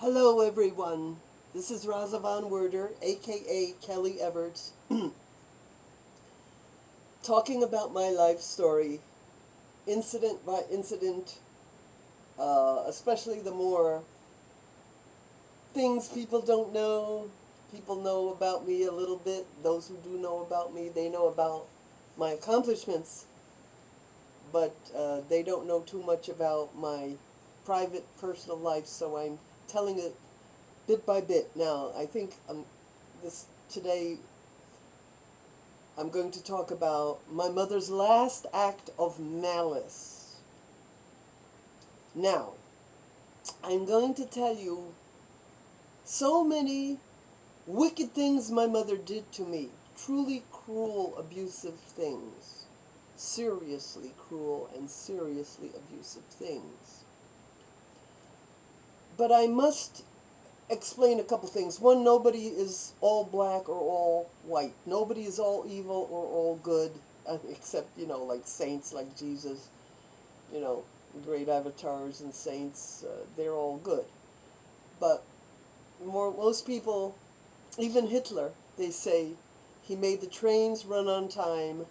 Hello everyone, this is Raza Von Werder, aka Kelly Everts, talking about my life story, incident by incident, especially the more things people don't know. People know about me a little bit. Those who do know about me, they know about my accomplishments, but they don't know too much about my private, personal life, so I'm telling it bit by bit. Now, I think today I'm going to talk about my mother's last act of malice. Now, I'm going to tell you so many wicked things my mother did to me. Truly cruel, abusive things. Seriously cruel and seriously abusive things. But I must explain a couple things. One, nobody is all black or all white. Nobody is all evil or all good, except, like saints like Jesus, great avatars and saints, they're all good. But most people, even Hitler, they say he made the trains run on time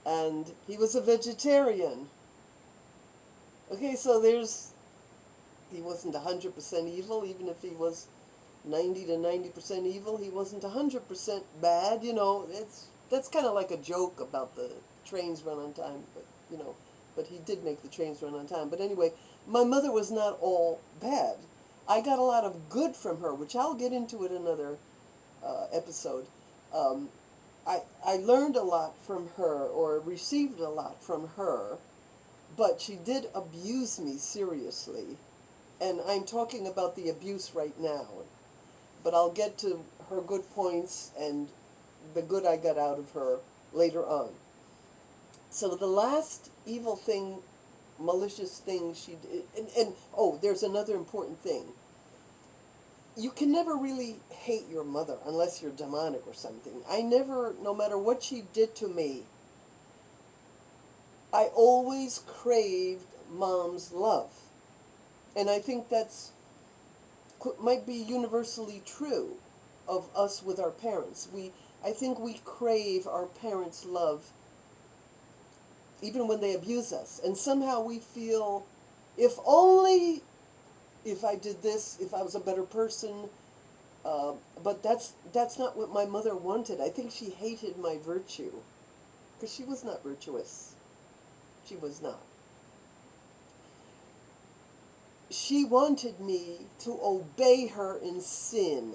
and he was a vegetarian. Okay, so he wasn't 100% evil, even if he was 90 to 90% evil, he wasn't 100% bad, that's kind of like a joke about the trains run on time, but he did make the trains run on time. But anyway, my mother was not all bad. I got a lot of good from her, which I'll get into in another episode. I learned a lot from her, or received a lot from her, but she did abuse me seriously. And I'm talking about the abuse right now. But I'll get to her good points and the good I got out of her later on. So the last evil thing, malicious thing she did, and there's another important thing. You can never really hate your mother unless you're demonic or something. No matter what she did to me, I always craved Mom's love. And I think might be universally true of us with our parents. I think we crave our parents' love even when they abuse us. And somehow we feel, if only if I did this, if I was a better person. But that's not what my mother wanted. I think she hated my virtue, because she was not virtuous. She was not. She wanted me to obey her in sin.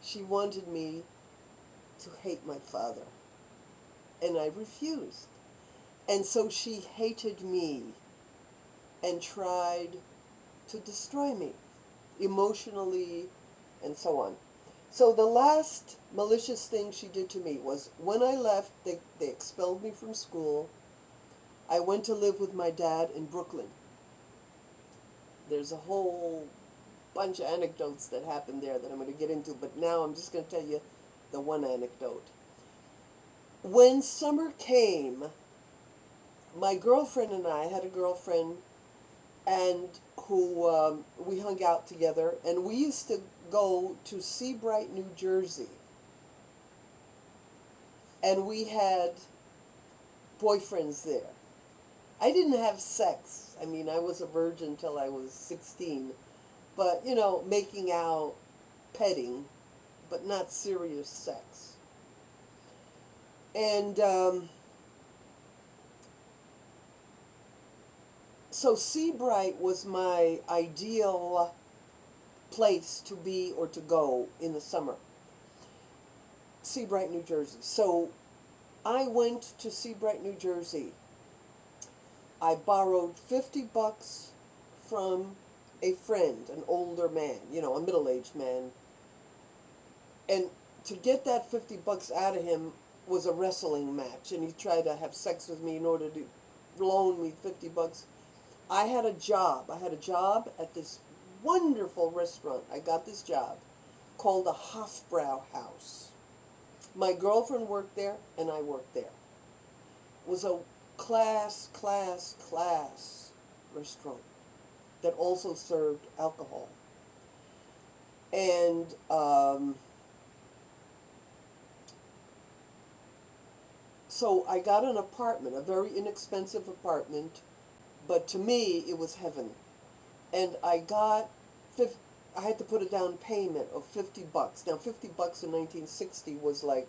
She wanted me to hate my father. And I refused. And so she hated me and tried to destroy me emotionally and so on. So the last malicious thing she did to me was when I left, they expelled me from school. I went to live with my dad in Brooklyn. There's a whole bunch of anecdotes that happened there that I'm going to get into, but now I'm just going to tell you the one anecdote. When summer came, my girlfriend and I had a girlfriend and who we hung out together, and we used to go to SEABRIGHT, New Jersey. And we had boyfriends there. I didn't have sex. I mean, I was a virgin till I was 16. But, making out, petting, but not serious sex. And so SEABRIGHT was my ideal place to be or to go in the summer. SEABRIGHT, New Jersey. So I went to SEABRIGHT, New Jersey. I borrowed $50 from a friend, an older man, a middle-aged man. And to get that $50 out of him was a wrestling match. And he tried to have sex with me in order to loan me $50. I had a job. I had a job at this wonderful restaurant. I got this job called the Hofbrau House. My girlfriend worked there, and I worked there. It was a class restaurant that also served alcohol. And so I got an apartment, a very inexpensive apartment, but to me it was heaven. And I had to put a down payment of $50. Now, $50 in 1960 was like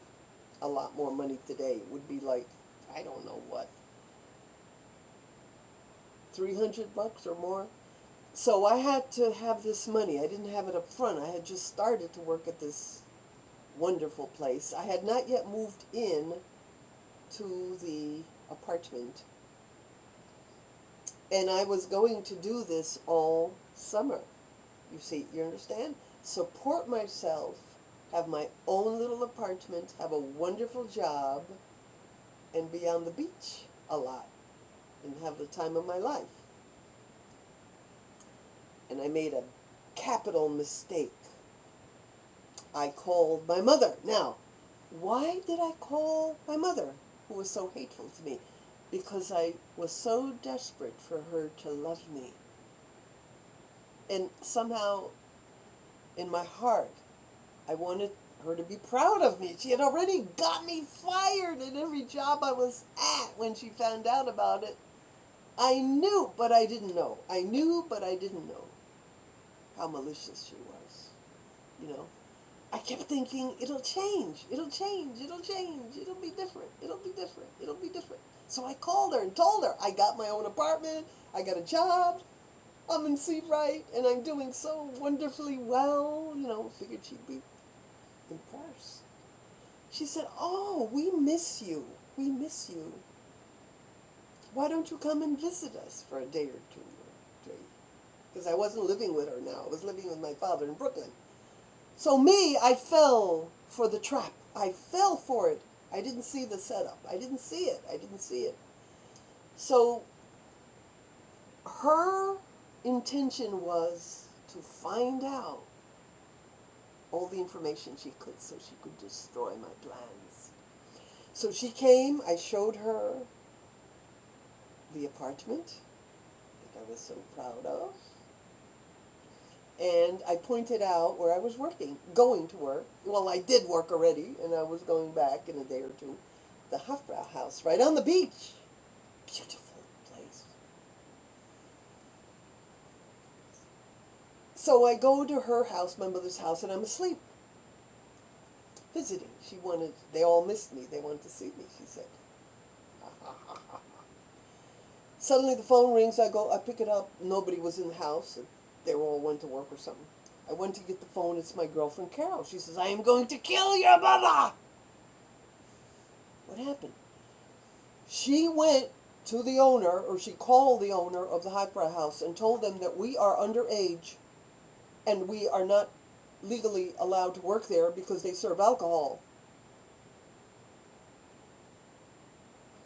a lot more money today. It would be like, I don't know what, $300 or more. So I had to have this money. I didn't have it up front. I had just started to work at this wonderful place. I had not yet moved in to the apartment. And I was going to do this all summer. You see, you understand? Support myself, have my own little apartment, have a wonderful job, and be on the beach a lot, and have the time of my life. And I made a capital mistake. I called my mother. Now, why did I call my mother, who was so hateful to me? Because I was so desperate for her to love me. And somehow, in my heart, I wanted her to be proud of me. She had already got me fired in every job I was at when she found out about it. I knew, but I didn't know. I knew, but I didn't know how malicious she was. You know, I kept thinking, it'll change, it'll change, it'll change, it'll be different, it'll be different, it'll be different. So I called her and told her I got my own apartment, I got a job, I'm in SEABRIGHT, and I'm doing so wonderfully well. You know, figured she'd be impressed. She said, oh, we miss you, we miss you. Why don't you come and visit us for a day or two or three? Because I wasn't living with her now, I was living with my father in Brooklyn. So me, I fell for the trap. I fell for it. I didn't see the setup. I didn't see it. I didn't see it. So her intention was to find out all the information she could so she could destroy my plans. So she came, I showed her the apartment that I was so proud of. And I pointed out where I was working, going to work. Well, I did work already, and I was going back in a day or two. The Hofbrau house, right on the beach. Beautiful place. So I go to her house, my mother's house, and I'm asleep. Visiting. They all missed me. They wanted to see me, she said. Suddenly the phone rings. I pick it up. Nobody was in the house. They all went to work or something. I went to get the phone. It's my girlfriend, Carol. She says, I am going to kill your mother. What happened? She went to the owner, or she called the owner of the Hofbrau house and told them that we are underage and we are not legally allowed to work there because they serve alcohol.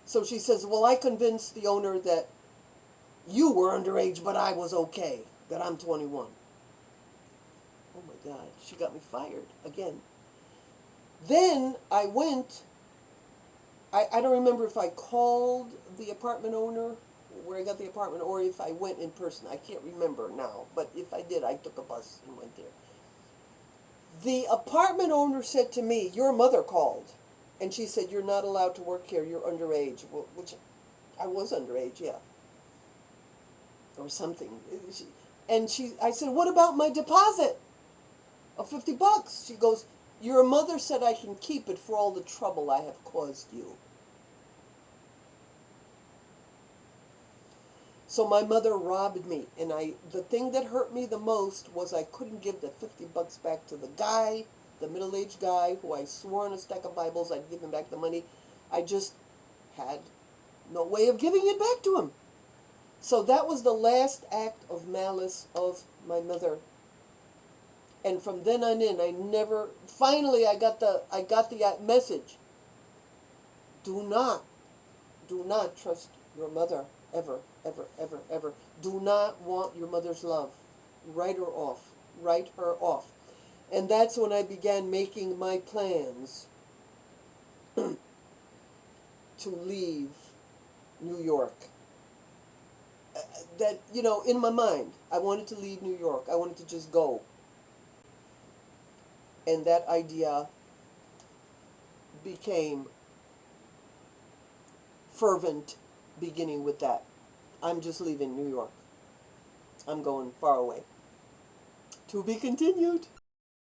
So she says, well, I convinced the owner that you were underage, but I was okay, that I'm 21. Oh my God, she got me fired again. Then I went, I don't remember if I called the apartment owner, where I got the apartment, or if I went in person. I can't remember now, but if I did, I took a bus and went there. The apartment owner said to me, your mother called, and she said, you're not allowed to work here, you're underage, which I was underage, yeah, or something. I said, what about my deposit of $50? She goes, your mother said I can keep it for all the trouble I have caused you. So my mother robbed me, and the thing that hurt me the most was I couldn't give the $50 back to the guy, the middle-aged guy, who I swore on a stack of Bibles I'd give him back the money. I just had no way of giving it back to him. So that was the last act of malice of my mother. And from then on in, finally I got the message. Do not trust your mother, ever, ever, ever, ever. Do not want your mother's love. Write her off. Write her off. And that's when I began making my plans to leave New York. That, in my mind, I wanted to leave New York. I wanted to just go. And that idea became fervent, beginning with that. I'm just leaving New York. I'm going far away. To be continued.